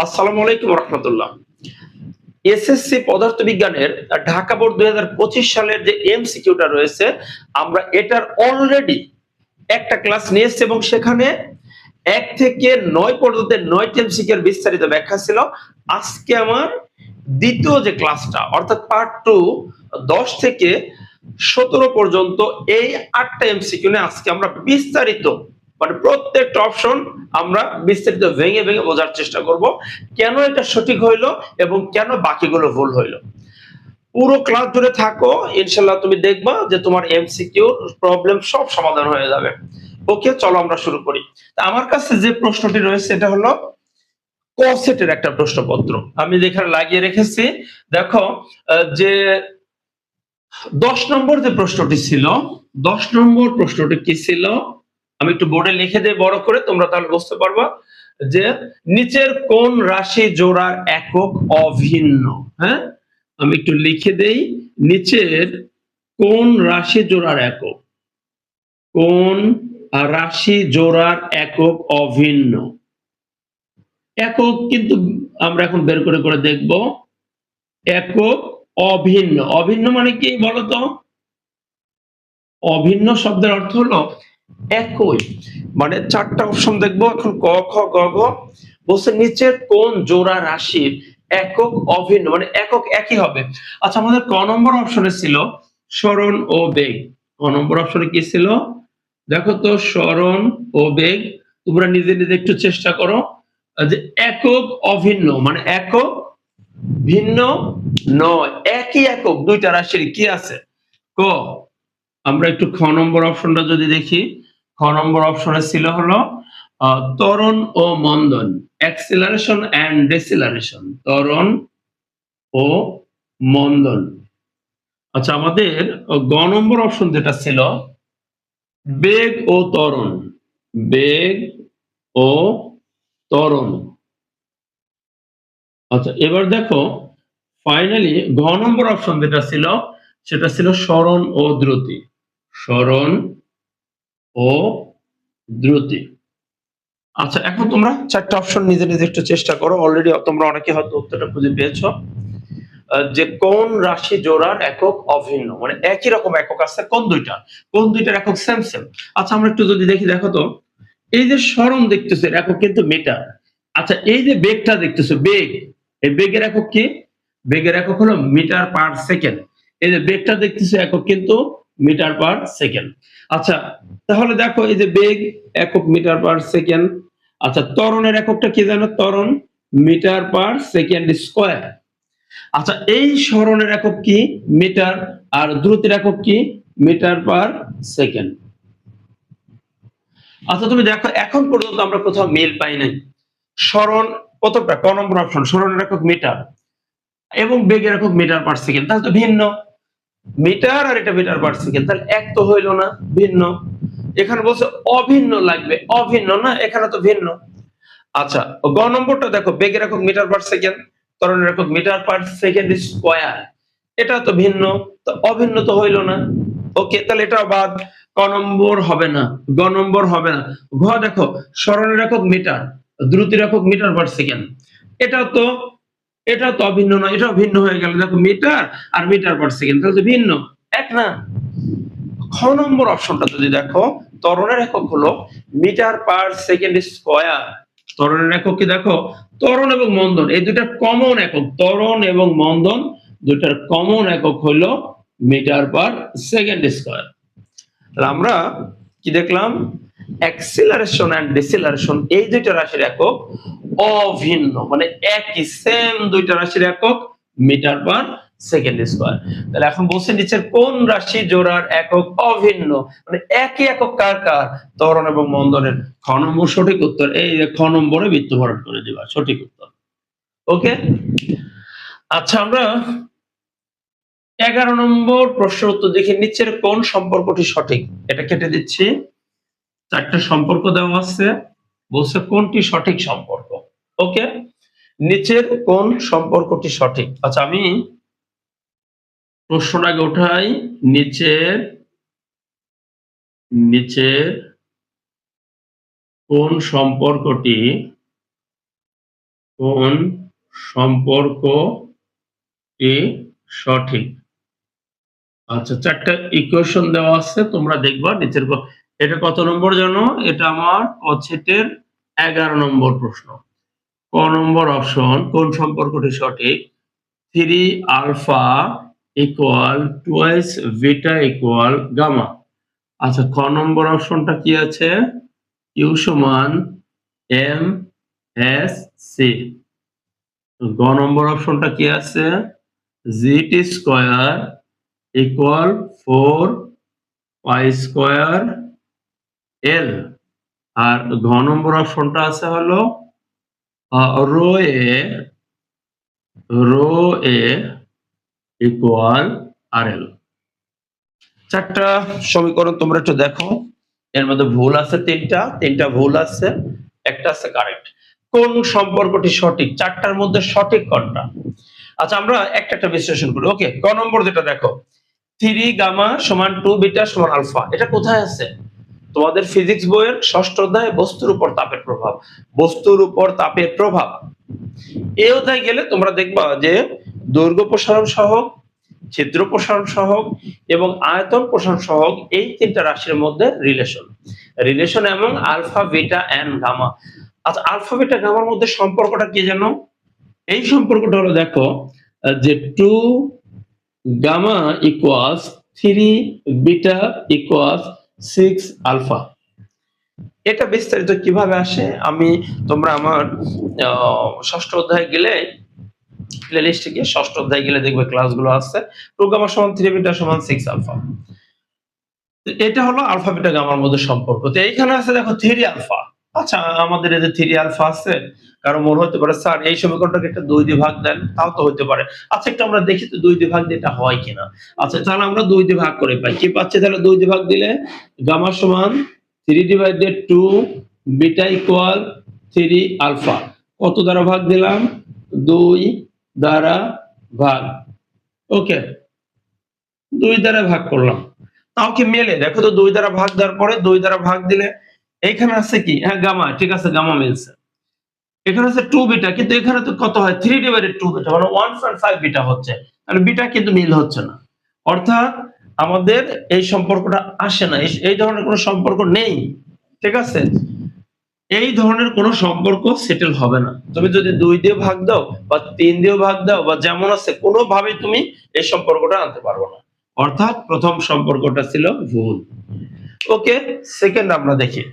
আসসালামু আলাইকুম রহমতুল্লাহ। এসএসসি পদার্থবিজ্ঞানের ঢাকা বোর্ড ২০২৫ সালের যে এমসিকিউটা রয়েছে, আমরা এটার অলরেডি একটা ক্লাস নিয়ে এসেছি এবং সেখানে ১ থেকে ৯ পর্যন্ত ৯টি এমসিকিউ এর বিস্তারিত ব্যাখ্যা ছিল। আজকে আমার দ্বিতীয় যে ক্লাসটা অর্থাৎ পার্ট ২ ১০ থেকে ১৭ পর্যন্ত এই ৮টা এমসিকিউ নিয়ে আজকে আমরা বিস্তারিত মানে প্রত্যেকটা অপশন আমরা বিস্তারিত ভেঙে ভেঙে বোঝার চেষ্টা করব। কেন এটা সঠিক হইলো এবং কেন বাকিগুলো ভুল হইলো। পুরো ক্লাস জুড়ে থাকো, ইনশাআল্লাহ তুমি দেখবা যে তোমার এমসিকিউ প্রবলেম সব সমাধান হয়ে যাবে। ওকে, চলো আমরা শুরু করি। তা আমার কাছে যে প্রশ্নটি রয়েছে এটা হলো ক সেটের একটা প্রশ্নপত্র। আমি যেখানে লাগিয়ে রেখেছি দেখো যে ১০ নম্বর যে প্রশ্নটি ছিল, ১০ নম্বর প্রশ্নটি কি ছিল? আমি একটু বোর্ডে লিখে দেই বড় করে, তোমরা তাহলে বুঝতে পারবা যে নিচের কোন রাশি জোড়ার একক অভিন্ন। হ্যাঁ, আমি একটু লিখে দেই, নিচের কোন রাশি জোড়ার একক, কোন রাশি জোড়ার একক অভিন্ন। একক কিন্তু আমরা এখন বের করে করে দেখব। একক অভিন্ন, অভিন্ন মানে কি বলতো? অভিন্ন শব্দের অর্থ হলো একই, মানে ৪টা অপশন দেখবো এখন, ক খ গ ঘ। বলছে নিচের কোন জোড়া রাশির একক অভিন্ন, মানে একক একই হবে। আচ্ছা, আমাদের ক নম্বর অপশনে ছিল সরণ ও বেগ। ক নম্বর অপশনে কি ছিল দেখো তো, সরণ ও বেগ। তোমরা নিজে নিজে একটু চেষ্টা করো যে একক অভিন্ন মানে একক ভিন্ন নয়, একই একক দুইটা রাশির কি আছে। ক, আমরা একটু খ নম্বর অপশনটা যদি দেখি, খ নম্বর অপশনে ছিল হলো ত্বরণ ও মন্দন, অ্যাক্সিলারেশন এন্ড ডিসিলারেশন, ত্বরণ ও মন্দন। আচ্ছা, আমাদের গ নম্বর অপশন যেটা ছিল বেগ ও ত্বরণ, বেগ ও ত্বরণ। আচ্ছা, এবার দেখো ফাইনালি ঘ নম্বর অপশন যেটা ছিল সেটা ছিল সরণ ও দ্রুতি, সরণ ও দ্রুতি। আচ্ছা, এখন তোমরা ৪টা অপশন নিজে নিজে একটু চেষ্টা করো। অলরেডি তোমরা অনেকে হয়তো উত্তরটা খুঁজে পেয়েছো যে কোন রাশি জোড়ার একক অভিন্ন, মানে একই রকম একক আছে কোন দুইটা, কোন দুইটার একক সেম সেম। আচ্ছা, আমরা একটু যদি দেখি, দেখো তো এই যে সরণ দেখতেছো এর একক কিন্তু মিটার। আচ্ছা, এই যে বেগটা দেখতেছো বেগ, এই বেগের একক কি? বেগের একক হলো মিটার পার সেকেন্ড। এই যে বেগটা দেখতেছো একক কিন্তু মিটার পার সেকেন্ড। আচ্ছা, তাহলে দেখো এই যে বেগ একক মিটার পার সেকেন্ড। আচ্ছা, ত্বরণের এককটা কি জানো? ত্বরণ মিটার পার সেকেন্ড স্কয়ার। আচ্ছা, এই সরণের একক কি? মিটার। আর দ্রুতির একক কি? Metre per second. আচ্ছা, তুমি দেখো এখন পর্যন্ত আমরা কোথাও মিল পাই নাই। সরণ কতটা? ক নম্বর অপশন, সরণের একক মিটার এবং বেগের একক মিটার পার সেকেন্ড, তাহলে তো ভিন্ন। মিটার আর এটা মিটার পার সেকেন্ড, তাহলে এক তো হইল না, ভিন্ন। এখানে বলছে অভিন্ন লাগবে, অভিন্ন না, এখানে তো ভিন্ন। আচ্ছা, গ নম্বরটা দেখো, বেগের একক মিটার পার সেকেন্ড, ত্বরণের একক মিটার পার সেকেন্ড স্কয়ার, এটা তো ভিন্ন, তো অভিন্ন তো হইল না। ওকে, তাহলে এটাও বাদ। ক নম্বর হবে না, গ নম্বর হবে না। ঘ দেখো, সরণের একক মিটার, দ্রুতির একক মিটার পার সেকেন্ড, এটাও তো এটাও তো অভিন্ন না, এটাও ভিন্ন হয়ে গেল। দেখো মিটার আর মিটার পার সেকেন্ড, তাহলে তো ভিন্ন, এক না। খ নম্বর অপশনটা যদি দেখো, ত্বরণের একক হলো মিটার পার সেকেন্ড স্কয়ার। ত্বরণের একক কি দেখো, ত্বরণ এবং মন্দন এই দুইটার কমন একক, ত্বরণ এবং মন্দন দুইটার কমন একক হলো মিটার পার সেকেন্ড স্কয়ার। তাহলে আমরা কি দেখলাম? অ্যাক্সিলারেশন এন্ড ডিসিলারেশন এই দুইটা রাশির একক অভিন্ন, মানে একই সেম দুইটা রাশির একক মিটার পার সেকেন্ড স্কয়ার। তাহলে এখন বলছে নিচের কোন রাশি জোড়ার একক অভিন্ন, মানে একই একক কার কার? ত্বরণ এবং মন্দনের। খ নম্বর সঠিক উত্তর, এই যে খ নম্বরে বৃত্ত ভরাট করে দিবা, সঠিক উত্তর। ওকে, আচ্ছা, আমরা 11 নম্বর প্রশ্নের উত্তর দেখি, নিচের কোন সম্পর্কটি সঠিক। এটা কেটে দিচ্ছি, 4টা সম্পর্ক দেওয়া আছে, বলছে কোনটি সঠিক সম্পর্ক। ওকে, নিচের কোন সম্পর্কটি সঠিক। আচ্ছা, আমি প্রশ্নটাকে উঠাই। নিচের নিচের কোন সম্পর্কটি কোন সম্পর্কটি সঠিক। আচ্ছা, চারটা ইকুয়েশন দেওয়া আছে, তোমরা দেখবা নিচের এটা কত নম্বর জানো? এটা আমার সেটের 11 নম্বর প্রশ্ন। ক নম্বর অপশন, কোন সম্পর্কটি সঠিক? 3 alpha equal twice beta equal gamma. আচ্ছা, খ নম্বর অপশনটা কি আছে? কিউ সমান এম এস সি। গ নম্বর অপশনটা কি আছে? G T square equal 4 pi square L. আর ঘ নম্বর অপশনটা আছে হলো রো এ ইকুয়াল আর এল। চারটা সমীকরণ তোমরা একটু দেখো, এর মধ্যে ভুল আছে তিনটা ভুল আছে, একটা আছে কারেক্ট। কোন সম্পর্কটি সঠিক? চারটার মধ্যে সঠিক কোনটা? আচ্ছা, আমরা একটা বিশ্লেষণ করি। ওকে, ক নম্বর যেটা দেখো, 3 গামা সমান 2 বিটা সমান আলফা, এটা কোথায় আছে? তোমাদের ফিজিক্স বইয়ের 6ষ্ঠ অধ্যায় বস্তুর উপর তাপের প্রভাব। বস্তুর উপর তাপের প্রভাব এই অধ্যায়ে গেলে তোমরা দেখবা যে দৈর্ঘ্য প্রসারণ সহগ, ছিদ্র প্রসারণ সহগ এবং আয়তন প্রসারণ সহগ, এই তিনটা রাশির মধ্যে রিলেশন এবং আলফা বিটা এন্ড গামা। আচ্ছা, আলফা বিটা গামার মধ্যে সম্পর্কটা কি জানো? এই সম্পর্কটা হলো দেখো যে 2 gamma equals 3 beta equals 6 alpha. এটা বিস্তারিত কিভাবে আসে আমি তোমরা আমার 6ষ্ঠ অধ্যায়ে গেলে প্লেলিস্টে গিয়ে 6ষ্ঠ অধ্যায়ে গেলে দেখবে ক্লাসগুলো আছে। 2 গামা সমান 3 বিটা সমান 6 আলফা। এটা হলো আলফা বিটা গামার মধ্যে সম্পর্ক। তো এইখানে আছে দেখো 3 আলফা। আচ্ছা, আমাদের এই যে 3 আলফা আছে, কারো মনে হতে পারে স্যার এই সমীকরণটাকে একটা 2 দিয়ে ভাগ দেন, তাও তো হতে পারে। আচ্ছা, একটু আমরা দেখি তো 2 দিয়ে ভাগ দিয়ে এটা হয় কিনা। আচ্ছা, তাহলে আমরা 2 দিয়ে ভাগ করে পাই। কি পাচ্ছি তাহলে? 2 দিয়ে ভাগ দিলে গামা সমান 3/2 বিটা ইকুয়াল 3 আলফা। কত দ্বারা ভাগ দিলাম? 2 দ্বারা ভাগ। ওকে, 2 দ্বারা ভাগ করলাম, তাও কি মেলে? দেখো তো 2 দ্বারা ভাগ দেওয়ার পরে 2 দ্বারা ভাগ দিলে এইখানে আছে কি? হ্যাঁ, গামা, ঠিক আছে, গামা মিলছে। এখানে আছে 2 বিটা, কিন্তু এখানে তো কত হয়? 3/2 বিটা, মানে 1.5 বিটা হচ্ছে, তাহলে বিটা কিন্তু মিল হচ্ছে না। অর্থাৎ আমাদের এই সম্পর্কটা আসে না, এই ধরনের কোনো সম্পর্ক নেই। ঠিক আছে, এই ধরনের কোনো সম্পর্ক সেটেল হবে না। তুমি যদি 2 দিয়ে ভাগ দাও বা 3 দিয়ে ভাগ দাও বা যেমন আছে, কোনোভাবেই তুমি এই সম্পর্কটা আনতে পারবে না। অর্থাৎ প্রথম সম্পর্কটা ছিল ভুল। ওকে, সেকেন্ড আমরা দেখি।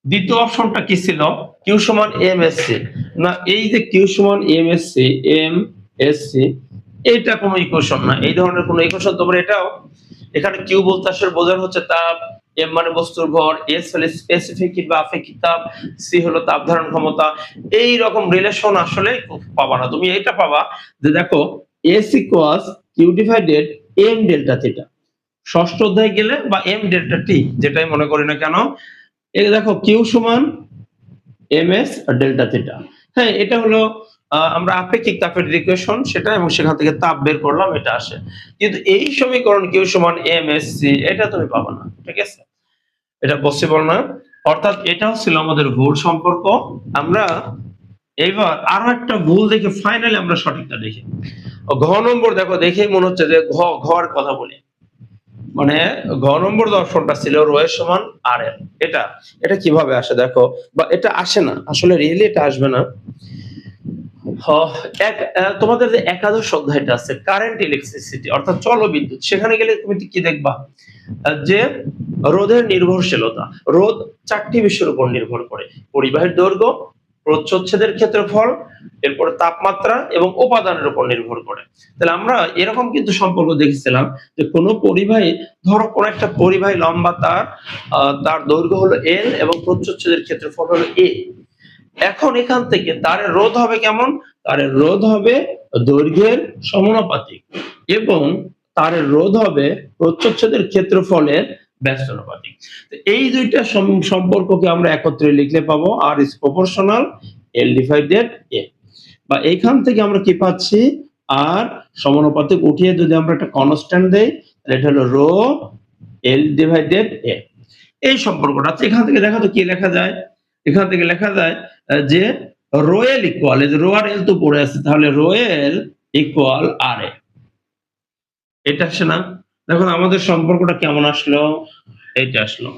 দ্বিতীয় অপশনটা কি ছিল? কিউ সমান এম এস সি। না, এই যে কিউ সমান এম এস সি, এটা কোনো ইকুয়েশন না, এই ধরনের কোনো ইকুয়েশন। তোমরা এটাও, এখানে কিউ বলতে আসলে বোঝানো হচ্ছে তাপ, এম মানে বস্তুর ভর, এস হলো স্পেসিফিক হিট বা আপেক্ষিক তাপ, সি হলো তাপ ধারণ ক্ষমতা। এই রকম রিলেশন আসলে পাবা না। তুমি এটা পাবা যে দেখো S equals Q divided M delta theta. 6ষ্ঠ অধ্যায়ে গেলে বা এম ডেল্টা টি যেটাই মনে করি না কেন, এই দেখো কিউ সমান এম এস ডেল্টা থিটা। হ্যাঁ, এটা হলো আমরা আপেক্ষিক তাপের ইকুয়েশন সেটা, এবং সেখান থেকে তাপ বের করলাম, এটা আসে। কিন্তু এই সমীকরণ কিউ সমান এম এস সি, এটা তুমি পাবা না। ঠিক আছে, এটা পসিবল না। অর্থাৎ এটাও ছিল আমাদের ভুল সম্পর্ক। আমরা এইবার আরো একটা ভুল দেখে ফাইনালি আমরা সঠিকটা দেখি। ঘ নম্বর দেখো, দেখেই মনে হচ্ছে যে ঘর কথা বলি। মানে ঘ নম্বর দর্শনটা ছিল রো এর সমান আর এল। এটা কিভাবে আসে দেখো, বা এটা আসে না আসলে, রিয়েলি এটা আসবে না। তোমাদের যে একাদশ অধ্যায়টা আছে কারেন্ট ইলেকট্রিসিটি অর্থাৎ চলবিদ্যুৎ, সেখানে গেলে তুমি কি দেখবা যে রোধের নির্ভরশীলতা। রোধ 4টি বিষয়ের উপর নির্ভর করে: পরিবাহীর দৈর্ঘ্য, প্রচ্ছচ্ছেদের ক্ষেত্রফল, এরপর তাপমাত্রা এবং উপাদানের উপর নির্ভর করে। তাহলে আমরা এরকম কিন্তু সম্পর্ক দেখেছিলাম যে কোন পরিবাহী, ধরো কোন একটা পরিবাহী লম্বা তার দৈর্ঘ্য হলো এল এবং প্রচ্ছচ্ছেদের ক্ষেত্রফল হলো এ। এখন এখান থেকে তারের রোধ হবে কেমন? তারের রোধ হবে দৈর্ঘ্যের সমানুপাতিক এবং তারের রোধ হবে প্রচ্ছচ্ছেদের ক্ষেত্রফলের ব্যস্তানুপাতিক। এই দুইটা সম্পর্ককে আমরা একত্রে লিখলে পাবো আর ইজ প্রপোর্শনাল এল ডিভাইডেড এ। বা এইখান থেকে আমরা কি পাচ্ছি? আর সমানুপাতিক উঠিয়ে যদি আমরা একটা কনস্ট্যান্ট দেই, তাহলে এটা হলো রো এল ডিভাইডেড এ। এই সম্পর্কটা এখান থেকে দেখো তো কি লেখা যায়? এখান থেকে লেখা যায় যে রো এল ইকুয়াল, এই যে রো আর এল তো পড়ে আছে, তাহলে রো এল ইকুয়াল আর এ। এটা আসে না? দেখুন আমাদের সম্পর্কটা কেমন আসলো, এইটা আসলো।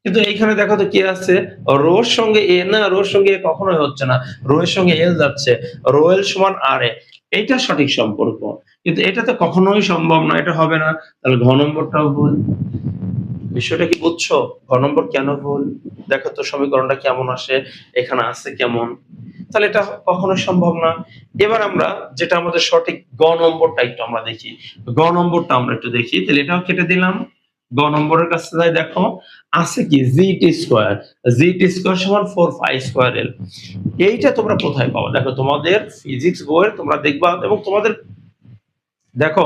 কিন্তু এইখানে দেখো তো কি আছে, রোর সঙ্গে এ না, রোর সঙ্গে এ কখনোই হচ্ছে না, রো এর সঙ্গে এল যাচ্ছে, রো এল সমান আর এ, এইটা সঠিক সম্পর্ক। কিন্তু এটা তো কখনোই সম্ভব না, এটা হবে না। তাহলে ঘ নম্বরটাও ভুল। বিষয়টা কি বুঝছো? ঘ নম্বর কেন ভুল? দেখো তো সমীকরণটা কেমন আসে, এখানে আছে কেমন, তাহলে এটা কখনো সম্ভব না। এবার আমরা যেটা আমাদের সঠিক গ নম্বরটা একটু আমরা দেখি, গ নম্বরটা আমরা একটু দেখি, তাহলে এটাও কেটে দিলাম। গ নম্বরের কাছে যাই, দেখো আছে কি জি স্কয়ার, জি স্কয়ার সমান 4 পাই স্কয়ার এল। এইটা তোমরা কোথায় পাবো? দেখো তোমাদের ফিজিক্স বইয়ের তোমরা দেখবা, এবং তোমাদের দেখো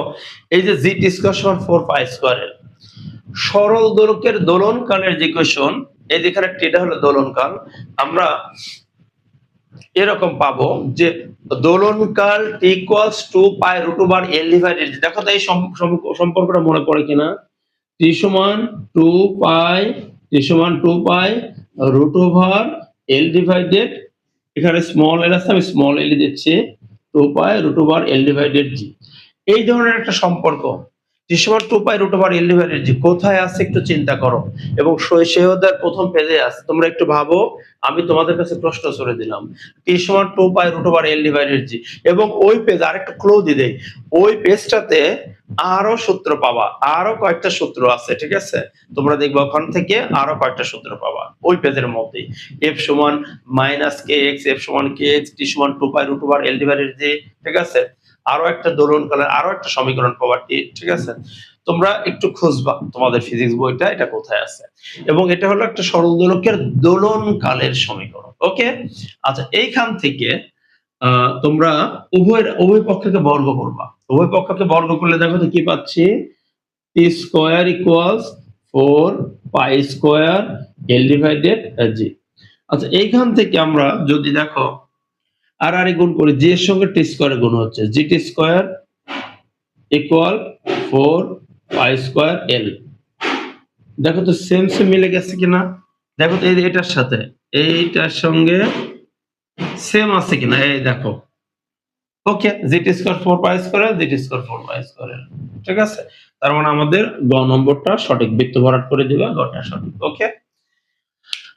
এই যে জি স্কয়ার সমান 4 পাই স্কয়ার এল, সরল দোলকের দোলনকালের যে ইকুয়েশন, এই যেখানে এটা হলো দোলনকাল, আমরা এরকম পাবো যে দোলনকাল equals to pi root over L divided, দেখো তো এই সম্পর্কটা মনে পড়ে কিনা, টি সমান 2 পাই, টি সমান 2 পাই রুট ওভার এল ডিভাইডেড, এখানে স্মল এল আছে, আমি স্মল এল দিচ্ছি, 2 পাই রুট ওভার এল ডিভাইডেড জি। এই ধরনের একটা সম্পর্ক, টি সমান 2 পাই রুট ওভার এল ডিভাইডেড জি কোথায় আছে একটু চিন্তা করো, এবং সৈয়দার প্রথম পেজে আছে, তোমরা একটু ভাবো। আমি তোমাদের কাছে প্রশ্ন ছড়ে দিলাম, টি সমান 2 পাই রুট ওভার এল ডিভাইডেড জি, এবং ওই পেজ আরেকটু ক্লু দিয়ে দেই, ওই পেজটাতে আরো সূত্র পাবা, আরো কয়েকটা সূত্র আছে, ঠিক আছে? তোমরা দেখবে ওখান থেকে আরো কয়েকটা সূত্র পাবা ওই পেজের মধ্যেই, এফ সমান মাইনাস কে এক্স, এফ সমান কে এক্স, টি সমান 2 পাই রুট ওভার এল ডিভাইডেড জি, ঠিক আছে? আরো একটা দোলনকালের আরো একটা সমীকরণ পাবা, ঠিক আছে? তোমরা একটু খুঁজবা তোমাদের ফিজিক্স বইটা এটা কোথায় আছে, এবং এটা হলো একটা সরল দোলকের দোলনকালের সমীকরণ। ওকে, আচ্ছা এইখান থেকে তোমরা উভয় পক্ষকে বর্গ করবা, উভয় পক্ষকে বর্গ করলে দেখো তো কি পাচ্ছি, T square equals 4 pi square L divided g. আচ্ছা এইখান থেকে আমরা যদি দেখো আর আর গুণ করি, জি এর সঙ্গে টি স্কয়ারে গুণ হচ্ছে, জি টি স্কয়ার ইকুয়াল 4 পাই স্কয়ার এল, দেখো তো সেম সেম মিলে গেছে কিনা, দেখো তো এটার সাথে এইটার সঙ্গে সেম আছে কিনা, এই দেখো। Okay, g T square 4 pi square, g T square 4 pi square, ঠিক আছে? তার মানে আমাদের গ নম্বরটা সঠিক, বৃত্ত ভরাট করে দিবা, গটা সঠিক। ওকে,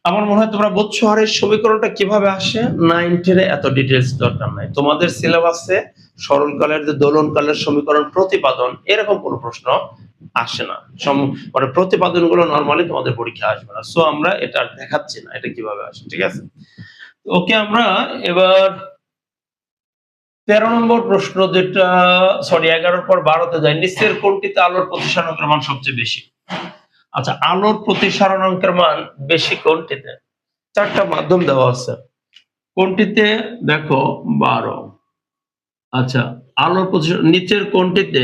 আমার মনে হয় তোমরা বুঝছো। আর এই সমীকরণটা কিভাবে আসে 9 এত ডিটেইলস দরকার নাই, তোমাদের সিলেবাসে সরলকালের যে দোলনকালের সমীকরণ প্রতিপাদন এরকম কোনো প্রশ্ন আসে না, মানে প্রতিপাদন গুলো নরমালি তোমাদের পরীক্ষা আসবে না, সো আমরা এটা দেখাচ্ছি না এটা কিভাবে আসে, ঠিক আছে? ওকে, আমরা এবার 13 নম্বর প্রশ্ন, যেটা সরি 11 পর 12তে যাই, নিচের কোনটিতে আলোর প্রতিসরণের মান সবচেয়ে বেশি? আচ্ছা, আলোর প্রতিসরণাঙ্কের মান বেশি কোনটিতে? চারটা মাধ্যম দেওয়া আছে, কোনটিতে দেখো 12। আচ্ছা, আলোর প্রতিসরণ নিচের কোনটিতে,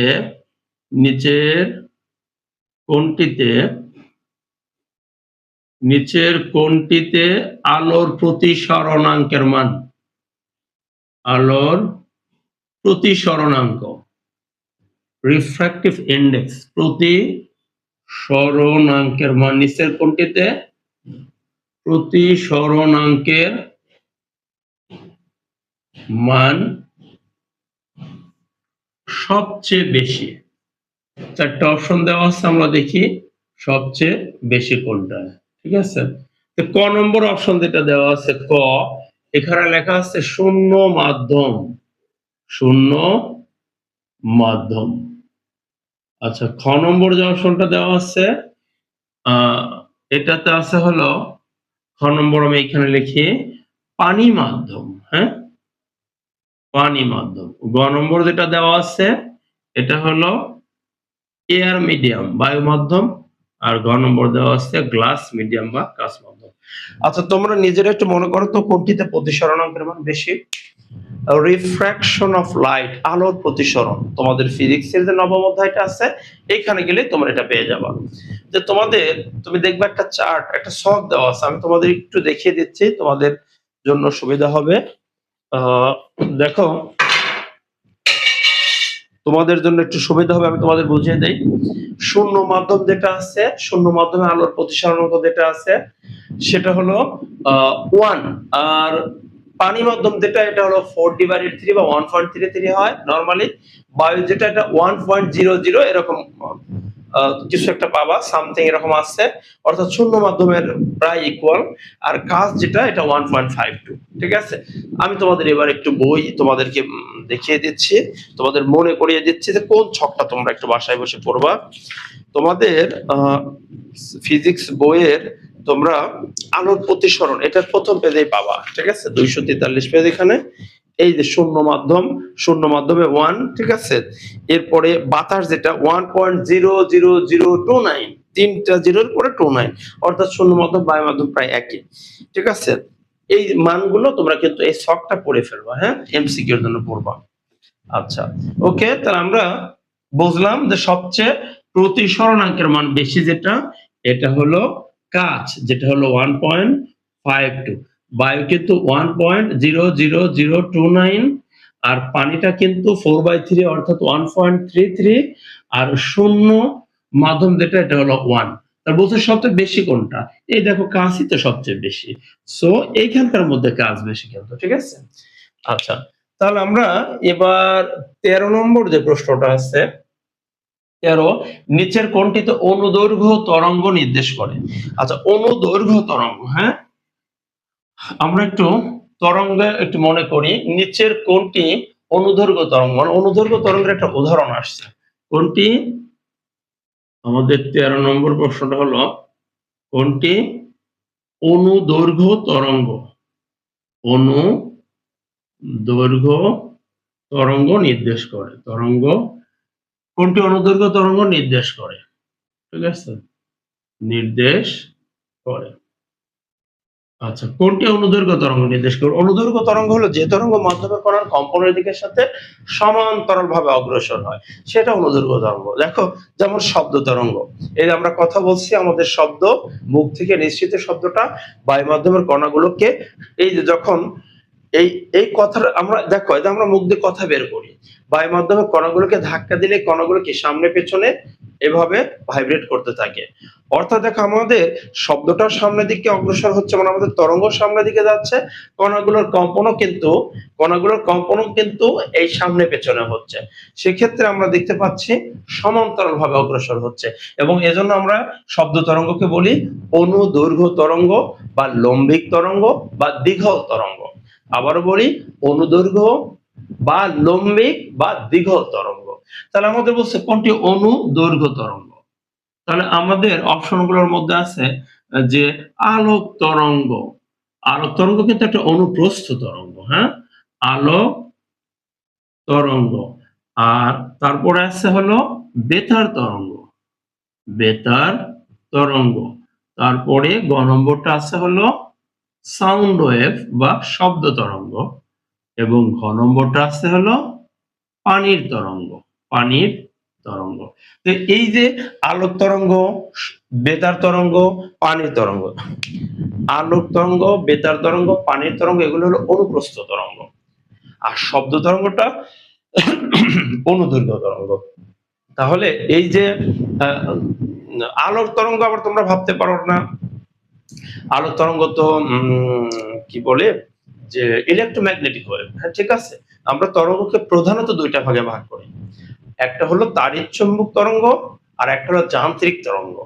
নিচের কোনটিতে, নিচের কোনটিতে আলোর প্রতিসরণাঙ্কের মান, আলোর প্রতিসরণাঙ্ক রিফ্র্যাক্টিভ ইন্ডেক্স, প্রতিসরণাঙ্কের মান নিচের কোনটিতে প্রতিসরণাঙ্কের মান সবচেয়ে বেশি? চারটা অপশন দেওয়া আছে, আমরা দেখি সবচেয়ে বেশি কোনটা, ঠিক আছে? তো ক নম্বর অপশন যেটা দেওয়া আছে ক, এখানে লেখা আছে শূন্য মাধ্যম, শূন্য মাধ্যম। আচ্ছা, খ নম্বর যে অপশনটা দেওয়া আছে এটাতে আছে হলো, খ নম্বর আমি এখানে লিখি পানি মাধ্যম, হ্যাঁ পানি মাধ্যম। গ নম্বর যেটা দেওয়া আছে এটা হলো এয়ার মিডিয়াম, বায়ু মাধ্যম, আর ঘ নম্বর দেওয়া আছে গ্লাস মিডিয়াম বা কাঁচ মাধ্যম। আচ্ছা, তোমরা নিজেরা একটু মনে করো তো কোনটিতে প্রতিসরণাঙ্কের মান বেশি? রিফ্র্যাকশন অফ লাইট, আলোর প্রতিসরণ, তোমাদের ফিজিক্সের যে নবম অধ্যায়টা আছে এখানে গেলে তোমরা এটা পেয়ে যাবা। যে তোমাদের তুমি দেখবে একটা চার্ট, একটা ছক দেওয়া আছে, আমি তোমাদের একটু দেখিয়ে দিচ্ছি, তোমাদের জন্য সুবিধা হবে। দেখো তোমাদের জন্য একটু সুবিধা হবে, আমি তোমাদের বুঝিয়ে দেই। শূন্য মাধ্যম যেটা আছে, শূন্য মাধ্যমে আলোর প্রতিসরণাঙ্ক যেটা আছে সেটা হলো 1, আর পানি মাধ্যম যেটা এটা হলো 4/3 বা 1.33 হয় নরমালি। বায়ু যেটা এটা 1.00 এরকম কিছু একটা পাবা, সামথিং এরকম আসছে, অর্থাৎ শূন্য মাধ্যমের প্রায় ইকুয়াল। আর কাজ যেটা এটা 1.52। ঠিক আছে, আমি তোমাদের এবার একটু বই তোমাদেরকে দেখিয়ে দিচ্ছি, তোমাদের মনে করিয়ে দিচ্ছি যে কোন ছকটা তোমরা একটু বাসায় বসে পড়বা। তোমাদের ফিজিক্স বইয়ের তোমরা আলোর প্রতিসরণ এটার প্রথম পেজেই পাবা। ঠিক আছে, 243 পেজ এখানে। এই যে শূন্য মাধ্যমে 1, ঠিক আছে। এরপরে বাতাস যেটা 1.00029, তিনটা জিরোর পরে 29, অর্থাৎ শূন্য মাধ্যম বায়ু মাধ্যম প্রায় একই। ঠিক আছে, এই মানগুলো তোমরা কিন্তু এই ছকটা পড়ে ফেলবা, হ্যাঁ, এমসিকিউ এর জন্য পড়বা। আচ্ছা, ওকে, তাহলে আমরা বুঝলাম যে সবচেয়ে প্রতিসরণাঙ্কের মান বেশি যেটা, এটা হলো কাচ, যেটা হলো 1.52। বায়ু কিন্তু 1.00029, আর পানিটা কিন্তু 4/3 অর্থাৎ 1.33, আর শূন্য মাধ্যম যেটা এটা হলো 1। তার বলছে সবচেয়ে বেশি কোনটা, এই দেখো কাচই তো সবচেয়ে বেশি, সো এইখানকার মধ্যে কাচ বেশি কিন্তু। ঠিক আছে, আচ্ছা, তাহলে আমরা এবার 13 নম্বর যে প্রশ্নটা আছে, 13, নিচের কোনটিতে অনুদৈর্ঘ্য তরঙ্গ নির্দেশ করে। আচ্ছা, অনুদৈর্ঘ্য তরঙ্গ, হ্যাঁ, আমরা একটু তরঙ্গে একটু মনে করি, নিচের কোনটি অনুদৈর্ঘ্য তরঙ্গ, মানে অনুদৈর্ঘ্য তরঙ্গের একটা উদাহরণ আসছে। কোনটি, আমাদের 13 নম্বর প্রশ্নটা হলো কোনটি অনুদৈর্ঘ্য তরঙ্গ, অনুদৈর্ঘ্য তরঙ্গ নির্দেশ করে, কোনটি অনুদৈর্ঘ্য তরঙ্গ নির্দেশ করে। ঠিক আছে, নির্দেশ করে। আচ্ছা, কোনটি অনুদৈর্ঘ্য তরঙ্গ নির্দেশ করে? অনুদৈর্ঘ্য তরঙ্গ হলো যে তরঙ্গ মাধ্যমের কণার কম্পনের দিকের সাথে সমান্তরাল ভাবে অগ্রসর হয়, সেটা অনুদৈর্ঘ্য তরঙ্গ। দেখো, যেমন শব্দ তরঙ্গ, এই আমরা কথা বলছি, আমাদের শব্দ মুখ থেকে নিঃসৃত শব্দটা বায়ু মাধ্যমের কণাগুলোকে, এই যে যখন এই এই কথাটা আমরা দেখো, এটা আমরা মুখ দিয়ে কথা বের করি, বায়ু মাধ্যমে কণাগুলোকে ধাক্কা দিলে কণাগুলো কি সামনে পেছনে এভাবে ভাইব্রেট করতে থাকে। অর্থাৎ দেখো, আমাদের শব্দটা সামনের দিকে অগ্রসর হচ্ছে, মানে আমাদের তরঙ্গ সামনের দিকে যাচ্ছে, কণাগুলোর কম্পনও কিন্তু এই সামনে পেছনে হচ্ছে। সেক্ষেত্রে আমরা দেখতে পাচ্ছি সমান্তরাল ভাবে অগ্রসর হচ্ছে, এবং এজন্য আমরা শব্দ তরঙ্গকে বলি অনুদৈর্ঘ্য তরঙ্গ বা লম্বিক তরঙ্গ বা দীঘল তরঙ্গ। আবারও বলি, অনুদৈর্ঘ্য বা লম্বিক বা দীঘল তরঙ্গ। তাহলে আমাদের বলছে কোনটি অনুদৈর্ঘ্য তরঙ্গ, তাহলে আমাদের অপশনগুলোর মধ্যে আছে যে আলোক তরঙ্গ। আলোক তরঙ্গ কিন্তু একটা অনুপ্রস্থ তরঙ্গ, হ্যাঁ, আলোক তরঙ্গ। আর তারপরে আছে হলো বেতার তরঙ্গ, বেতার তরঙ্গ। তারপরে গ নম্বরটা আছে হলো সাউন্ড ওয়েভ বা শব্দ তরঙ্গ, এবং ঘ নম্বরটা আছে হলো পানির তরঙ্গ, পানির তরঙ্গ। তো এই যে আলোক তরঙ্গ, বেতার তরঙ্গ, পানির তরঙ্গ, আলোক তরঙ্গ, বেতার তরঙ্গ, পানির তরঙ্গ, এগুলো হলো অনুপ্রস্থ তরঙ্গ। আর শব্দ তরঙ্গটা অনুদৈর্ঘ্য তরঙ্গ। তাহলে এই যে আলোক তরঙ্গ, আবার তোমরা ভাবতে পারো না, আলোক তরঙ্গ তো কি বলে যে ইলেকট্রোম্যাগনেটিক ওয়েভ। হ্যাঁ, ঠিক আছে, আমরা তরঙ্গকে প্রধানত দুইটা ভাগে ভাগ করি, একটা হলো তাড়িৎ-চুম্বক তরঙ্গ, আর একটা হলো যান্ত্রিক তরঙ্গ।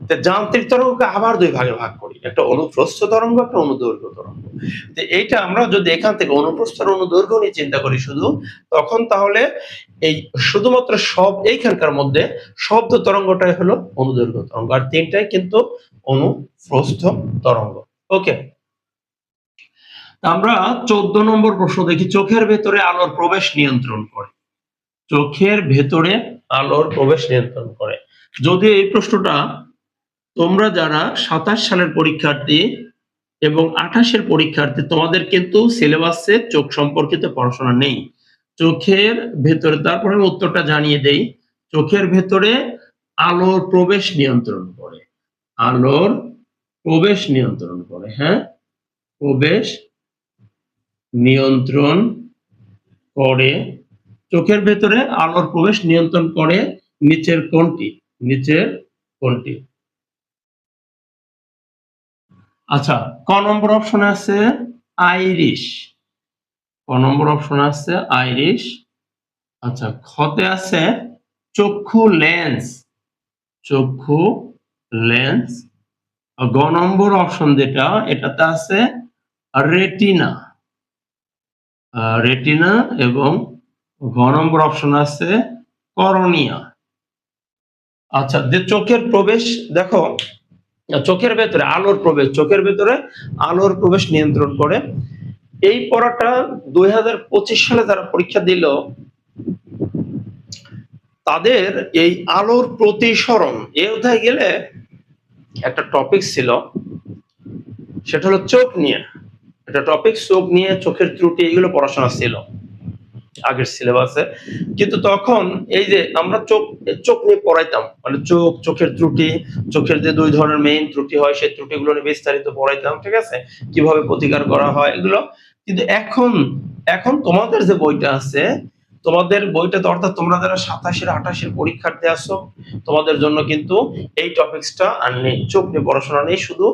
তো যান্ত্রিক তরঙ্গকে আবার দুই ভাগে ভাগ করি, একটা অনুপ্রস্থ তরঙ্গ, একটা অনুদৈর্ঘ্য তরঙ্গ। তো এইটা আমরা যদি এখান থেকে অনুপ্রস্থ আর অনুদৈর্ঘ্য নিয়ে চিন্তা করি শুধু, তখন তাহলে এই শুধুমাত্র এইখানকার মধ্যে শব্দ তরঙ্গটাই হলো অনুদৈর্ঘ্য তরঙ্গ, আর তিনটাই কিন্তু অনুপ্রস্থ তরঙ্গ। ওকে, আমরা 14 নম্বর প্রশ্ন দেখি, চোখের ভেতরে আলোর প্রবেশ নিয়ন্ত্রণ করে। চোখের ভেতরে আলোর প্রবেশ নিয়ন্ত্রণ করে। যদি এই প্রশ্নটা তোমরা যারা 27 সালের পরীক্ষার্থী এবং 28 এর পরীক্ষার্থী, তোমাদের কিন্তু সিলেবাসে চোখ সম্পর্কিত পড়াশোনা নেই। চোখের ভেতরে, তারপরে উত্তরটা জানিয়ে দেই, চোখের ভেতরে আলোর প্রবেশ নিয়ন্ত্রণ করে, আলোর প্রবেশ নিয়ন্ত্রণ করে, হ্যাঁ, প্রবেশ নিয়ন্ত্রণ করে। চোখের ভেতরে আলোর প্রবেশ নিয়ন্ত্রণ করে নিচের কোনটি, নিচের কোনটি? আচ্ছা, ক নম্বর অপশনে আছে আইরিশ। ক নম্বর অপশন আছে আইরিশ। আচ্ছা, খতে আছে চক্ষু লেন্স। চক্ষু লেন্স। গ নম্বর অপশন যেটা, এটাতে আছে রেটিনা। রেটিনা এবং ঘ নম্বর অপশন আছে করনিয়া। আচ্ছা, যে চোখের প্রবেশ দেখো, চোখের ভেতরে আলোর প্রবেশ, চোখের ভেতরে আলোর প্রবেশ নিয়ন্ত্রণ করে। এই পড়াটা 2025 সালে যারা পরীক্ষা দিল তাদের এই আলোর প্রতিসরণ এই অধ্যায়ে গেলে একটা টপিক ছিল, সেটা হলো চোখ নিয়ে। একটা টপিক চোখ নিয়ে, চোখের ত্রুটি, এগুলো পড়াশোনা ছিল আগের সিলেবাসে। কিন্তু তখন এই যে আমরা চোখ নিয়ে পড়াইতাম, মানে চোখের ত্রুটি, চোখের যে দুই ধরনের মেইন ত্রুটি হয় সেই ত্রুটিগুলো নিয়ে বিস্তারিত পড়াইতাম, ঠিক আছে, কিভাবে প্রতিকার করা হয় এগুলো। কিন্তু এখন এখন তোমাদের যে বইটা আছে, তোমাদের বইটাতে, অর্থাৎ তোমরা যারা 87 88 পরীক্ষার্থী আছো, তোমাদের জন্য কিন্তু এই টপিকসটা আর নেই। চোখ নিয়ে পড়াশোনা নেই, শুধু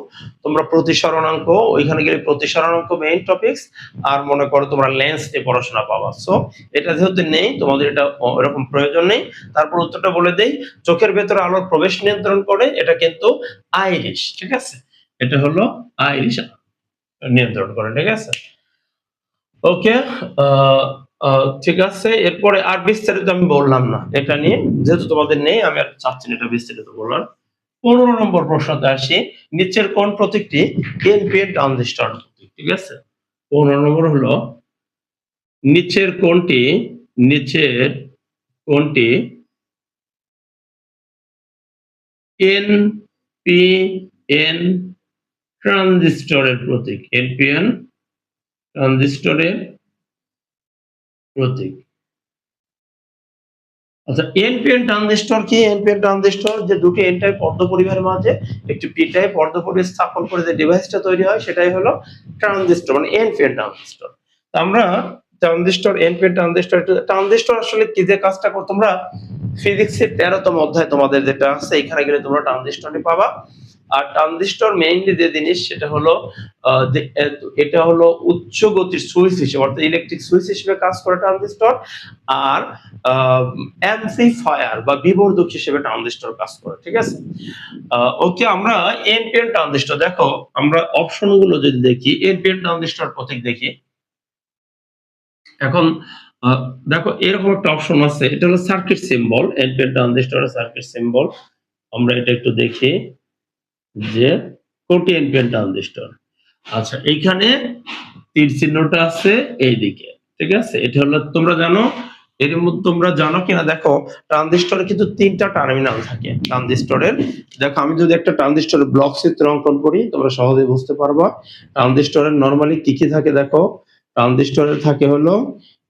তোমরা প্রতিসরণাঙ্ক, ওইখানে গেলে প্রতিসরণাঙ্ক মেইন টপিকস, আর মনে করো তোমরা লেন্স নিয়ে পড়াশোনা পাবা। সো এটা যেহেতু নেই, তোমাদের এটা এরকম প্রয়োজন নেই। তারপর উত্তরটা বলে দেই, চোখের ভেতরে আলোর প্রবেশ নিয়ন্ত্রণ করে, এটা কিন্তু আইরিশ, ঠিক আছে, এটা হলো আইরিশ নিয়ন্ত্রণ করে, ঠিক আছে। ওকে, ঠিক আছে। এরপরে আর বিস্তারিত আমি বললাম না এটা নিয়ে, যেহেতু তোমাদের নেই, আমি আর চাচ্ছি না এটা বিস্তারিত বলার। 15 নম্বর প্রশ্নতে আসি, নিচের কোন প্রতীকটি এনপিএন ট্রানজিস্টর প্রতীক, ঠিক আছে। 15 নম্বর হলো নিচের কোনটি এনপিএন ট্রানজিস্টরের প্রতীক, এনপিএন ট্রানজিস্টরের প্রতীক। আচ্ছা, এনপিএন ট্রানজিস্টর কি? এনপিএন ট্রানজিস্টর যে দুটি এন টাইপ অর্ধপরিবাহের মাঝে একটি পি টাইপ অর্ধপরিবাহ স্থাপন করে যে ডিভাইসটা তৈরি হয় সেটাই হলো ট্রানজিস্টর, মানে এনপিএন ট্রানজিস্টর। আমরা ট্রানজিস্টর, এনপিএন ট্রানজিস্টর, ট্রানজিস্টর আসলে কি যে কাজটা করে, তোমরা ফিজিক্সের 13তম অধ্যায় তোমাদের যেটা আছে এখানে গেলে তোমরা ট্রানজিস্টরটি পাবা। আর ট্রানজিস্টর মেইনলি যে জিনিস সেটা হলো এটা হলো উচ্চ গতির সুইচ হিসেবে, অর্থাৎ ইলেকট্রিক সুইচ হিসেবে কাজ করে ট্রানজিস্টর। আর অ্যামপ্লিফায়ার বা বিবর্ধক হিসেবে ট্রানজিস্টর কাজ করে, ঠিক আছে। ওকে, আমরা এনপিএন ট্রানজিস্টর দেখো, আমরা অপশনগুলো যদি দেখি, এনপিএন ট্রানজিস্টর প্রতীক দেখি। এখন দেখো এরকম একটা অপশন আছে, এটা হলো সার্কিট সিম্বল, এনপিএন ট্রানজিস্টরের সার্কিট সিম্বল। আমরা এটা একটু দেখি যে কোটি এনপিএন ট্রানজিস্টর। আচ্ছা, এইখানে তীর চিহ্নটা আছে এইদিকে, ঠিক আছে। এটা হলো, তোমরা জানো, এর মধ্যে তোমরা জানো কিনা দেখো, ট্রানজিস্টরে কিন্তু 3টা টার্মিনাল থাকে ট্রানজিস্টরের। দেখো, আমি যদি একটা ট্রানজিস্টরের ব্লক চিত্র অঙ্কন করি তোমরা সহজেই বুঝতে পারবা। ট্রানজিস্টরের নরমালি কি কি থাকে দেখো, ট্রানজিস্টরের থাকে হলো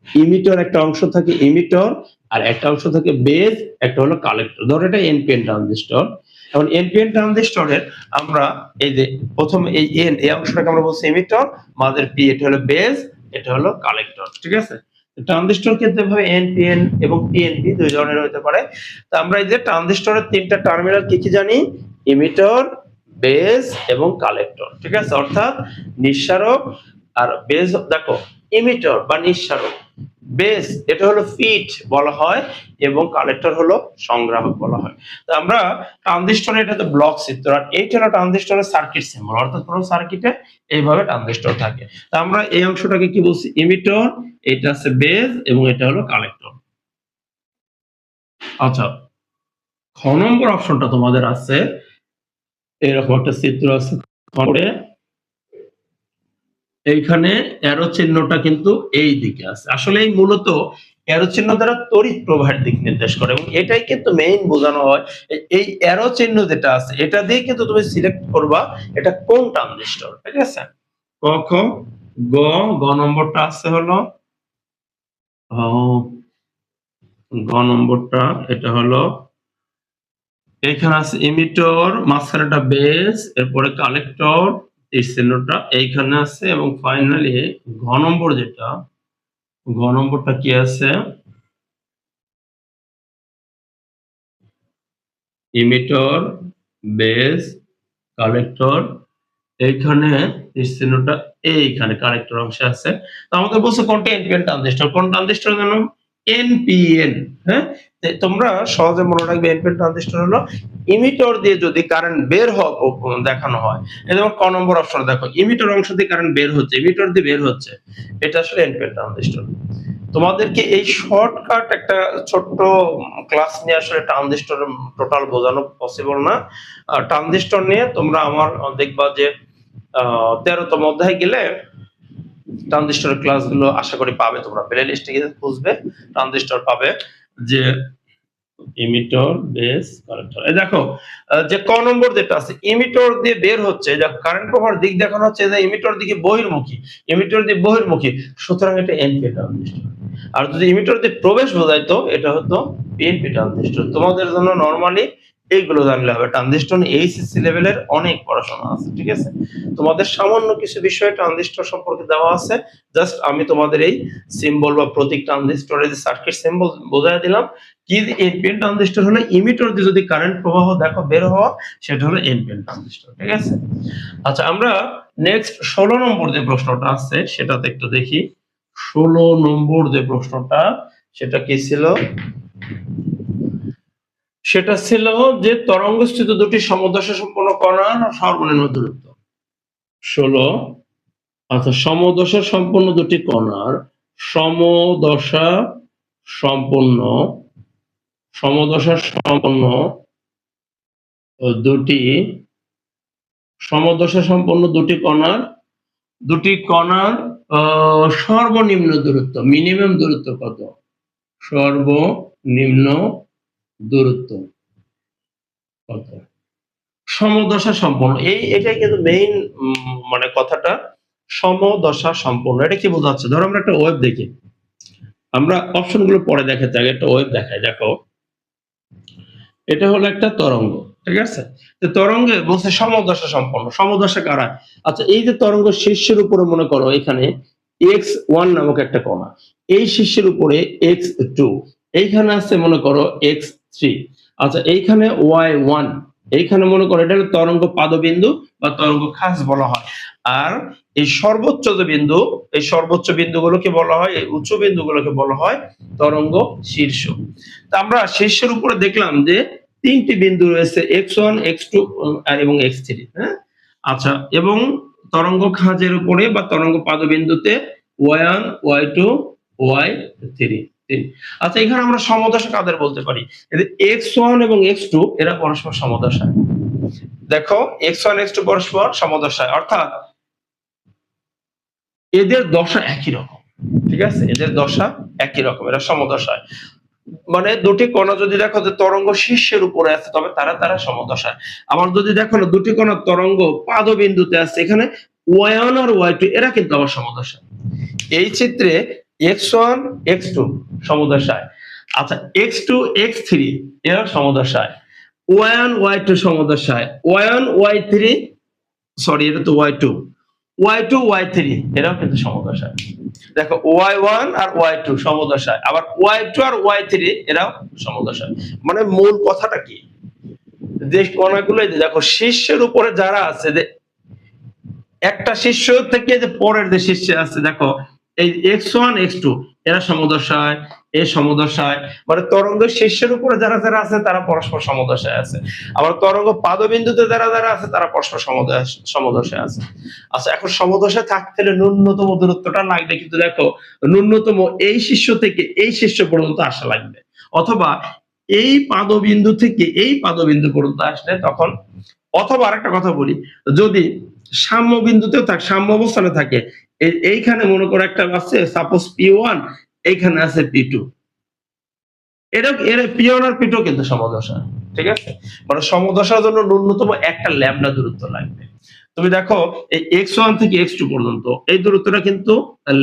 ইমিটর, একটা অংশ থাকে ইমিটর, আর একটা অংশ থাকে বেজ, একটা হলো কালেক্টর। ধরো এটা এনপিএন ট্রানজিস্টর। এখন এনপিএন ট্রানজিস্টরের আমরা এই যে প্রথম এই এন, এই অংশটাকে আমরা বলছি ইমিটর, মাঝের পি এটা হলো বেজ, এটা হলো কালেক্টর, ঠিক আছে। ট্রানজিস্টর ক্ষেত্রে ভাবে এনপিএন এবং পিএনপি দুই ধরনের হতে পারে। তো আমরা এই যে ট্রানজিস্টরের 3টা টার্মিনাল কি কি জানি, ইমিটর, বেজ এবং কালেক্টর, ঠিক আছে। অর্থাৎ নিঃসারক আর বেজ, দেখো ইমিটর বা নিঃসারক, বেস এটা হলো ফিট বলা হয়, এবং কালেক্টর হলো সংগ্রাহক বলা হয়। তো আমরা ট্রানজিস্টরে এটা তো ব্লক চিত্র, আর এইটা হলো ট্রানজিস্টরের সার্কিট সিম্বল, অর্থাৎ পুরো সার্কিটে এইভাবে ট্রানজিস্টর থাকে। তো আমরা এই অংশটাকে কি বলছি, ইমিটর, এটা আছে বেস এবং এটা হলো কালেক্টর। আচ্ছা, খ নম্বর অপশনটা তোমাদের আছে এরকম একটা চিত্র আছে, এইখানে অ্যারো চিহ্নটা কিন্তু এই দিকে আছে। আসলে এই মূলত অ্যারো চিহ্ন দ্বারা তড়িৎ প্রবাহের দিক নির্দেশ করে, এবং এটাই কিন্তু মেইন বোঝানো হয়। এই অ্যারো চিহ্ন যেটা আছে এটা দিয়ে কিন্তু তুমি সিলেক্ট করবা এটা কোন ট্রানজিস্টর, ঠিক আছে। ক খ গ, গ নম্বরটা আছে হলো গ নম্বরটা, এটা হলো এখানে আছে ইমিটর, মাঝখানেটা বেস, এরপরে কালেক্টর, তীর চিহ্নটা এইখানে আছে, এবং ফাইনালি ঘ নম্বর যেটা, ঘ নম্বরটা কি আছে, ইমিটর, বেস, কালেক্টর, এইখানে তীর চিহ্নটা এইখানে কানেক্টর অংশে আছে। তো আমাদের বলছে কোনটা এনপিএন ট্রানজিস্টর, কোন ট্রানজিস্টর জানো? এনপিএন। হ্যাঁ, তোমরা সহজে মনে রাখবে এনপিএন ট্রানজিস্টর হলো ইমিটর দিয়ে যদি কারেন্ট বের দেখানো হয়। এই যেমন ক নম্বর অপশন দেখো, ইমিটর অংশ দিয়ে কারেন্ট বের হচ্ছে, ইমিটর দিয়ে বের হচ্ছে, এটা আসলে এনপিএন ট্রানজিস্টর। তোমাদেরকে এই শর্টকাট একটা ছোট্ট ক্লাস নিয়ে আসলে ট্রানজিস্টর টোটাল বোঝানো পসিবল না। ট্রানজিস্টর নিয়ে তোমরা আমার দেখবা যে 13তম অধ্যায়ে গেলে ট্রানজিস্টরের ক্লাসগুলো আশা করি পাবে, তোমরা প্লে লিস্টে গিয়ে খুঁজবে ট্রানজিস্টর পাবে যে ইমিটর বেস কালেক্টর। এই দেখো যে ক নম্বর যেটা আছে ইমিটর দিয়ে বের হচ্ছে, যে কারেন্ট প্রবাহের দিক দেখানো হচ্ছে যে ইমিটর দিকে বহির্মুখী, ইমিটর দিয়ে বহির্মুখী, সুতরাং এটা এনপি ট্রানজিস্টর। আর যদি ইমিটর দিয়ে প্রবেশ বোঝাইতো এটা হতো পিএনপি ট্রানজিস্টর। তোমাদের জন্য নরমালি এইগুলো জানলে হবে। ট্রানজিস্টর এইচএসসি লেভেলের অনেক পড়াশোনা আছে, ঠিক আছে? তোমাদের সামান্য কিছু বিষয় ট্রানজিস্টর সম্পর্কে দেওয়া আছে, জাস্ট আমি তোমাদের এই সিম্বল বা প্রতীক ট্রানজিস্টরের যে সার্কিট সিম্বল বোঝাই দিলাম। কি এনপিএন ট্রানজিস্টর হলো ইমিটর দিয়ে যদি কারেন্ট প্রবাহ দেখো বের হওয়া, সেটা হলো এনপিএন ট্রানজিস্টর, ঠিক আছে? আচ্ছা, আমরা নেক্সট 16 নম্বর যে প্রশ্নটা আছে সেটাতে একটু দেখি। 16 নম্বর যে প্রশ্নটা সেটা কি ছিল? সেটা ছিল যে তরঙ্গস্থিত দুটি সমদশা সম্পন্ন কণার সর্বনিম্ন দূরত্ব। 16, আচ্ছা, সমদশা সম্পন্ন দুটি কণার সমদশা সম্পন্ন দুটি কণার সর্বনিম্ন দূরত্ব, মিনিমাম দূরত্ব কত? সর্বনিম্ন দূরত্ব কত? সমদশা সম্পন্ন, এটাই কিন্তু মেইন মানে কথাটা, সমদশা সম্পন্ন। এটা কি বোঝাচ্ছে? ধরো আমরা একটা ওয়েভ দেখি, আমরা অপশনগুলো পরে দেখাতে আগে একটা ওয়েভ দেখাই। দেখো, এটা হলো একটা তরঙ্গ, ঠিক আছে? তো তরঙ্গে বলছে সমদশা সম্পন্ন। সমদশা কারা? আচ্ছা, এই যে তরঙ্গ শীর্ষের উপরে মনে করো এখানে x1 নামক একটা কণা, এই শীর্ষের উপরে x2, এইখানে আছে মনে করো x3, আচ্ছা এইখানে y1, এইখানে মনে করো এটা হলো তরঙ্গ পাদবিন্দু বা তরঙ্গ খাস বলা হয়। আর এই সর্বোচ্চ যে বিন্দু, এই সর্বোচ্চ বিন্দুগুলোকে বলা হয়, এই উচ্চ বিন্দুগুলোকে বলা হয় তরঙ্গ শীর্ষ। তা আমরা শীর্ষের উপরে দেখলাম যে তিনটি বিন্দু রয়েছে, x1, x2 এবং x3। হ্যাঁ, আচ্ছা, এবং তরঙ্গ খাঁজের উপরে বা তরঙ্গ পাদবিন্দুতে y1, y2, y3। আচ্ছা, এখানে আমরা সমদশা কাদের বলতে পারি? x1 এবং x2 এরা পরস্পর সমদশায়। দেখো, x1, x2 পরস্পর সমদশায়, অর্থাৎ এদের দশা একই রকম, ঠিক আছে? এদের দশা একই রকম, এরা সমদশায়। মানে দুটি কণা যদি দেখো যে তরঙ্গ শীর্ষের উপরে আছে, তবে তারা সমদশায়। আবার যদি দেখো না দুটি কণা তরঙ্গ পাদবিন্দুতে আছে, এখানে y1 আর y2 এরা কিন্তু আবার সমদশায়। এই চিত্রে x1, x2 সমদশায়। আচ্ছা, x2, x3 এরা সমদশায়, y1, y2 সমদশায়, y1, y3 sorry এটা তো y2, y2, y3 এরাও কিন্তু সমদশায়। দেখো, y1 আর y2 সমদশায়, আবার y2 আর y3 এরাও সমদশায়। মানে মূল কথাটা কি, যে কণাগুলো দেখো শীর্ষের উপরে যারা আছে, যে একটা শীর্ষ থেকে যে পরের যে শীর্ষে আছে, দেখো এই x1, x2 এরা সমদশায়, এ সমদশায়। মানে তরঙ্গ শীর্ষের উপরে যারা আছে তারা পরস্পর সমদশায় আছে, আবার তরঙ্গ পাদবিন্দুতে যারা আছে তারা পরস্পর সমদশায় আছে। আচ্ছা, এখন সমদশায় থাকতে হলে ন্যূনতম দূরত্বটা লাগবে, কিন্তু দেখো ন্যূনতম এই শীর্ষ থেকে এই শীর্ষ পর্যন্ত আসা লাগবে, অথবা এই পাদবিন্দু থেকে এই পাদবিন্দু পর্যন্ত আসলে তখন, অথবা আরেকটা কথা বলি, যদি সাম্য বিন্দুতেও সাম্য অবস্থানে থাকে, এইখানে মনে করো একটা আছে সাপোজ P1, এইখানে আছে P2, এরা P1 আর P2 কিন্তু সমদশা, ঠিক আছে? মানে সমদশার জন্য ন্যূনতম একটা ল্যামডা দূরত্ব লাগবে। তুমি দেখো এই x1 থেকে x2 পর্যন্ত এই দূরত্বটা কিন্তু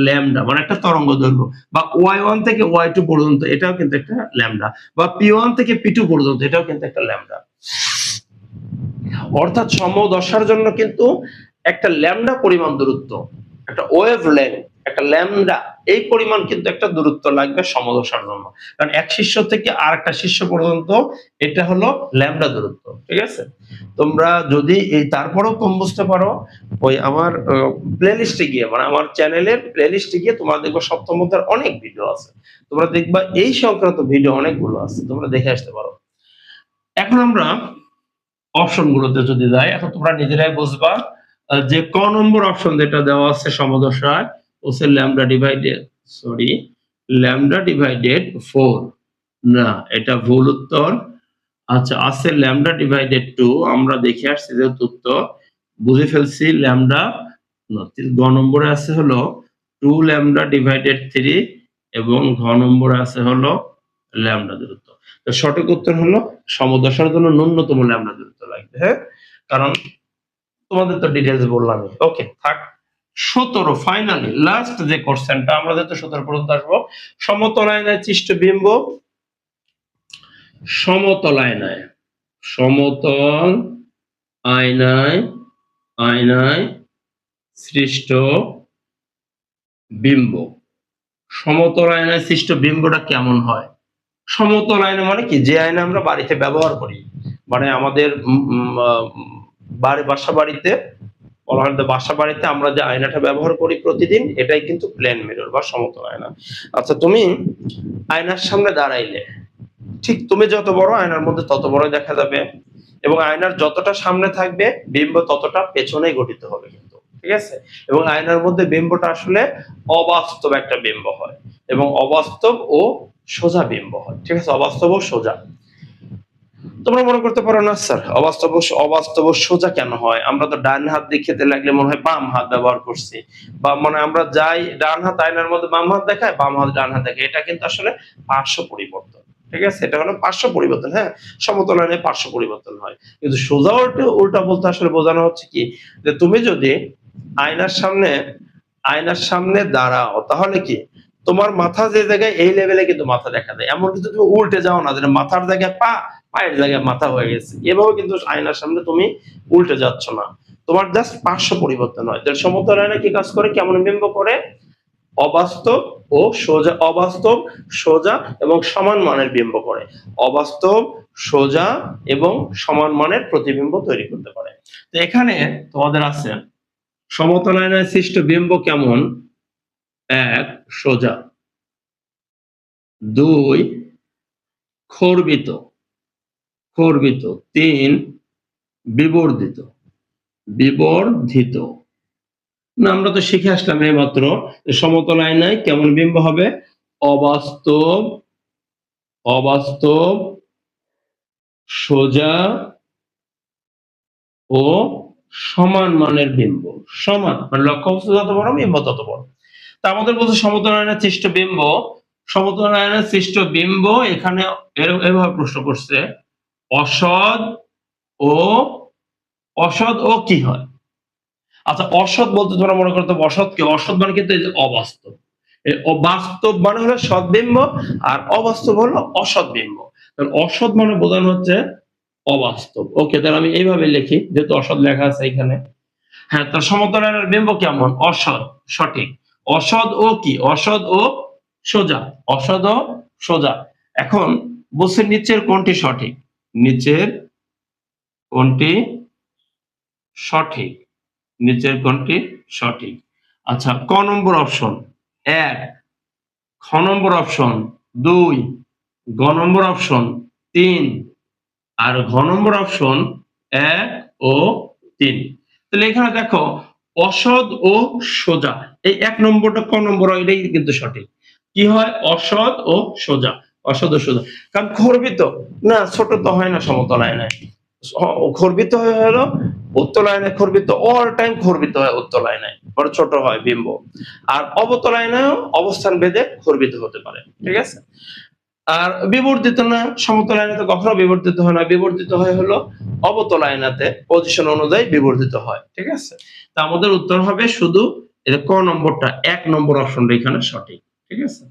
ল্যামডা, মানে একটা তরঙ্গ দৈর্ঘ্য, বা y1 থেকে y2 পর্যন্ত এটাও কিন্তু একটা ল্যামডা, বা P1 থেকে P2 পর্যন্ত এটাও কিন্তু একটা ল্যামডা। অর্থাৎ সমদশার জন্য কিন্তু একটা ল্যামডা পরিমাণ দূরত্ব, একটা ওয়েভ লেন্থ, একটা ল্যামডা, এই পরিমাণ কিন্তু একটা দূরত্ব লাগবে সমদশার জন্য, কারণ এক শীর্ষ থেকে আর একটা শীর্ষ পর্যন্ত এটা হলো ল্যামডা দূরত্ব। ঠিক আছে, তোমরা যদি এই তারপরেও কম বুঝতে পারো, ওই আমার প্লেলিস্টে গিয়ে, মানে আমার চ্যানেলের প্লেলিস্টে গিয়ে তোমরা দেখবে সপ্তম অধ্যায়ের অনেক ভিডিও আছে, তোমরা দেখবা এই সংক্রান্ত ভিডিও অনেকগুলো আছে, তোমরা দেখে আসতে পারো। এখন আমরা অপশন গুলোতে যদি যাই, এখন তোমরা নিজেরাই বুঝবা যে ক নম্বর অপশন যেটা দেওয়া আছে সমদশায়, হচ্ছে lambda divided, sorry, lambda divided 4, না এটা ভুল উত্তর। আচ্ছা, আছে ল্যামডা ডিভাইডেড 2, আমরা দেখে আসছি যে উত্তর বুঝে ফেলছি ল্যামডা, গ নম্বরে আছে হলো 2 ল্যামডা ডিভাইডেড 3 এবং ঘ নম্বরে আছে হলো ল্যামডা দূরত্ব। তো সঠিক উত্তর হলো সমদশার জন্য ন্যূনতম ল্যামডা দূরত্ব লাগবে, হ্যাঁ, কারণ তোমাদের তো ডিটেইলস বললাম। ওকে, থাক। 17 ফাইনালি লাস্ট যে কোশ্চেনটা, আমরা যেহেতু 17 পর্যন্ত আসবো। সমতল আয়নায় সৃষ্ট বিম্ব, সমতল আয়নায়, সমতল আয়নায়, আয়নায় সৃষ্ট বিম্ব, সমতল আয়নায় সৃষ্ট বিম্বটা কেমন হয়? সমতল আয়না মানে কি, যে আয়না আমরা বাড়িতে ব্যবহার করি, মানে আমাদের বাসা বাড়িতে বলা হয়, বাসা বাড়িতে আমরা যে আয়নাটা ব্যবহার করি প্রতিদিন, এটাই কিন্তু প্লেন মিরর বা সমতল আয়না। আচ্ছা, তুমি আয়নার সামনে দাঁড়াইলে ঠিক তুমি যত বড়, আয়নার মধ্যে তত বড় দেখা যাবে, এবং আয়নার যতটা সামনে থাকবে বিম্ব ততটা পেছনেই গঠিত হবে কিন্তু। ঠিক আছে, এবং আয়নার মধ্যে বিম্বটা আসলে অবাস্তব একটা বিম্ব হয়, এবং অবাস্তব ও সোজা বিম্ব হয়। ঠিক আছে, অবাস্তব ও সোজা। তোমরা মনে করতে পারো না স্যার অবাস্তব সোজা কেন হয়, আমরা তো ডান হাত দিয়ে খেতে লাগলে মনে হয় বাম হাত ব্যবহার করছি, বা মানে আমরা যাই ডান হাত আয়নার মধ্যে বাম হাত দেখায়, বাম হাত ডান হাত দেখায়, এটা কিন্তু আসলে পার্শ্ব পরিবর্তন। ঠিক আছে, এটা হলো পার্শ্ব পরিবর্তন। হ্যাঁ, সমতল আয়নায় পার্শ্ব পরিবর্তন হয়, কিন্তু সোজা উল্টা বলতে আসলে বোঝানো হচ্ছে কি, যে তুমি যদি আয়নার সামনে দাঁড়াও, তাহলে কি তোমার মাথা যে জায়গায়, এই লেভেলে কিন্তু মাথা দেখা যায়, এমন কিন্তু তুমি উল্টে যাও না, যে মাথার জায়গায় পা, পায়ের জায়গায় মাথা হয়ে গেছে, এভাবে কিন্তু আয়নার সামনে তুমি উল্টে যাচ্ছ না, তোমার জাস্ট পার্শ্ব পরিবর্তন হয়। সমতল আয়না কি কাজ করে, কেমন বিম্ব করে, অবাস্তব ও সোজা, অবাস্তব, সোজা এবং সমান মানের বিম্ব করে, অবাস্তব, সোজা এবং সমান মানের প্রতিবিম্ব তৈরি করতে পারে। তো এখানে তোমাদের আছে সমতল আয়নায় সৃষ্ট বিম্ব কেমন, 1 সোজা, 2 খর্বিত, 3 বিবর্ধিত, না আমরা তো শিখে আসলাম এই মাত্র, সমতল আয়নায় কেমন বিম্ব হবে, অবাস্তব, সোজা ও সমান মানের বিম্ব। সমান মানে লক্ষ্যবস্তু যত বড় বিম্ব তত বড়। তা আমাদের বলছে সমতল আয়নায় সৃষ্ট বিম্ব, সমতল আয়নায় সৃষ্ট বিম্ব এখানে এভাবে প্রশ্ন করছে, অসৎ ও কি হয়। আচ্ছা, অসৎ বলতে তোমরা মনে করতে অসৎ কি, অসৎ মানে কিন্তু অবাস্তব, বাস্তব মানে হলো সৎবিম্ব, আর অবাস্তব হলো অসৎ বিম্ব। অসৎ মানে বোঝানো হচ্ছে অবাস্তব। ওকে, তাহলে আমি এইভাবে লিখি, যেহেতু অসৎ লেখা আছে এখানে। হ্যাঁ, তার সমতল আয়নার বিম্ব কেমন, অসৎ, সঠিক। অসৎ ও কি, অসৎ ও সোজা, অসৎ ও সোজা। এখন বলছে নিচের কোনটি সঠিক, নিচের কোনটি সঠিক, নিচের কোনটি সঠিক। আচ্ছা, ক নম্বর অপশন 1, খ নম্বর অপশন 2, গ নম্বর অপশন 3, আর ঘ নম্বর অপশন 1 ও 3। তাহলে এখানে দেখো অসৎ ও সোজা, এই 1 নম্বরটা ক নম্বর হয়, এটাই কিন্তু সঠিক। কি হয়, অসৎ ও সোজা, অসৎ ও সোজা। কারণ খর্বিত না, ছোট তো হয় না সমতল আয়নায়, খর্বিত হলো উত্তল আয়নায়, খর্বিত অল টাইম খর্বিত হয় উত্তল আয়নায়, বড় ছোট হয় বিম্ব। আর অবতল আয়নায় অবস্থান ভেদে খর্বিত হতে পারে। ঠিক আছে, আর বিবর্ধিত না, সমতল আয়নাতে কখনো বিবর্ধিত হয় না, বিবর্ধিত হয় হলো অবতল আয়নাতে, পজিশন অনুযায়ী বিবর্ধিত হয়। ঠিক আছে, তা আমাদের উত্তর হবে শুধু এটা ক নম্বরটা, 1 নম্বর অপশনটা এখানে সঠিক। ঠিক আছে,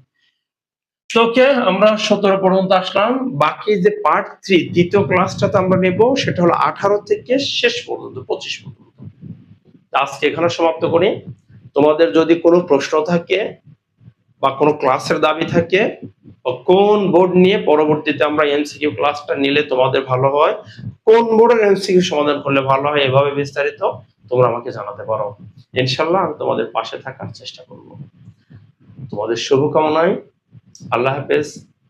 ওকে, আমরা 17 পর্যন্ত আসলাম। বাকি যে পার্ট 3 দ্বিতীয় ক্লাসটাতে আমরা নেব, সেটা হলো 18 থেকে শেষ পর্যন্ত 25 পর্যন্ত। আজকে এখানে সমাপ্ত করি। তোমাদের যদি কোনো প্রশ্ন থাকে বা কোনো ক্লাসের দাবি থাকে বা কোন বোর্ড নিয়ে পরবর্তীতে আমরা এমসিকিউ ক্লাসটা নিলে তোমাদের ভালো হয়, কোন বোর্ডের এমসিকিউ সমাধান করলে ভালো হয়, এভাবে বিস্তারিত তোমরা আমাকে জানাতে পারো। ইনশাল্লাহ আমি তোমাদের পাশে থাকার চেষ্টা করব। তোমাদের শুভকামনায় আল্লাহ হাফেজ।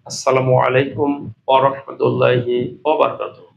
আসসালামু আলাইকুম ওয়া রাহমাতুল্লাহি ওয়া বারাকাতুহু।